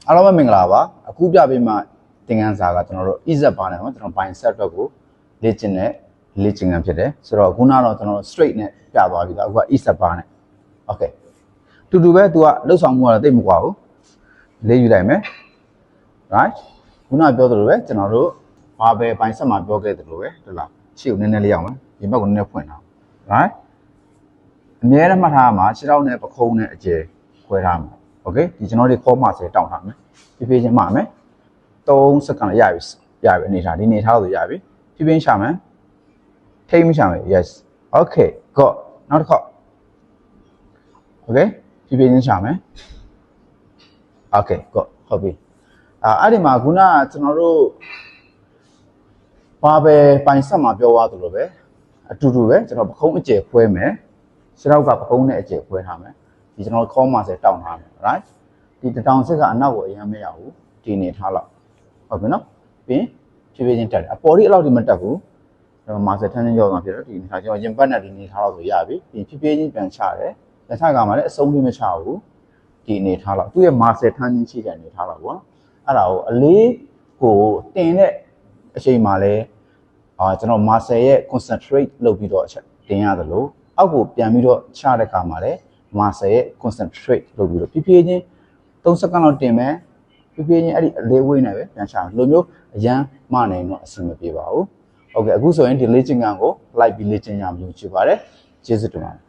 အားလုံးပဲမင်္ဂလာပါအခုပြပေးမှာသင်ခန်းစာကကျွန်တော်တို့ EZ ပါနဲ့เนาะကျွန်တော် bicep အတွက်ကိုလေ့ကျင့်တဲ့လေ့ကျင့်ခန်းဖြစ်တယ်ဆိုတော့ခုနကတော့ကျွန်တော် straight နဲ့ပြသွားပြီအခုက EZ ပါနဲ့ okay တူတူပဲ तू ကလှုပ်ဆောင်မှုကတော့တိတ်မကွာဘူးလေးယူလိုက်မယ် right ခုနပြောသလိုပဲကျွန်တော်တို့ဘာပဲ bicep မှာပြောခဲ့သလိုပဲဟုတ်လားရှေ့ကိုနည်းနည်းလေးအောင်မယ်ဒီဘက်ကိုနည်းနည်းဖွင့်ထား right အမြဲတမ်းမှတ်ထားမှာခြေထောက်နဲ့ပခုံးနဲ့အကျယ်ခွဲထားမှာ okay ဒီကျွန်တော်တို့ခေါ်မှစေတောင်းထားမယ်ဖြည်းဖြည်းချင်းမှမယ်3စက္ကန့်ရပြီအနေထားဒီအနေထားလို့ရပြီဖြည်းဖြည်းရှာမယ်ထိမ့်မရှာမယ် yes okay go နောက်တစ်ခေါက် okay ဖြည်းဖြည်းချင်းရှာမယ် okay go ဟုတ်ပြီအဲ့ဒီမှာခုနကကျွန်တော်တို့ဘာပဲပိုင်ဆက်မှာပြောသွားသလိုပဲအတူတူပဲကျွန်တော်ပခုံးအကျယ်ခွဲမယ်ခြေထောက်ကပခုံးနဲ့အကျယ်ခွဲထားမယ်ဒီကျွန်တော်ခေါ်မှစေတောင်းထားမယ် right ဒီတောင်စစ်ကအနောက်ကိုအရင်မရဘူးဒီနေထားလောက်ဟုတ်ပြီနော်ပြီးဖြည်းဖြည်းချင်းတက်တယ်အပေါ်ကြီးအဲ့လောက်ဒီမတက်ဘူးကျွန်တော်မာစထန်းချင်းကြောက်သွားဖြစ်တော့ဒီနေထားကျွန်တော်ရင်ပတ်နဲ့ဒီနေထားလောက်ဆိုရပြီပြီးဖြည်းဖြည်းချင်းပြန်ချတယ်ပြန်ချကမှလည်းအဆုံးလေးမချဘူးဒီနေထားလောက်သူ့ရဲ့မာစထန်းချင်းရှိတဲ့နေထားလောက်ပေါ့အဲ့ဒါကိုအလေးကိုတင်တဲ့အချိန်မှာလဲကျွန်တော်မာစရဲ့ concentrate လုပ်ပြီးတော့အချက်တင်ရသလိုအောက်ကိုပြန်ပြီးတော့ချတဲ့အခါမှာလဲမာစရဲ့ concentrate လုပ်ပြီးတော့ဖြည်းဖြည်းချင်း3စက္ကန့်လောက်တင်မယ်ဖြည်းဖြည်းချင်းအဲ့ဒီအလေးဝေးနေပဲပြန်ချလိုမျိုးအရန်မနိုင်တော့အဆင်မပြေပါဘူးဟုတ်ကဲ့အခုဆိုရင်ဒီလေ့ကျင့်ခန်းကိုလိုက်ပြီးလေ့ကျင့်ရမလို့ချစ်ပါတယ်ကျေးဇူးတင်ပါတယ်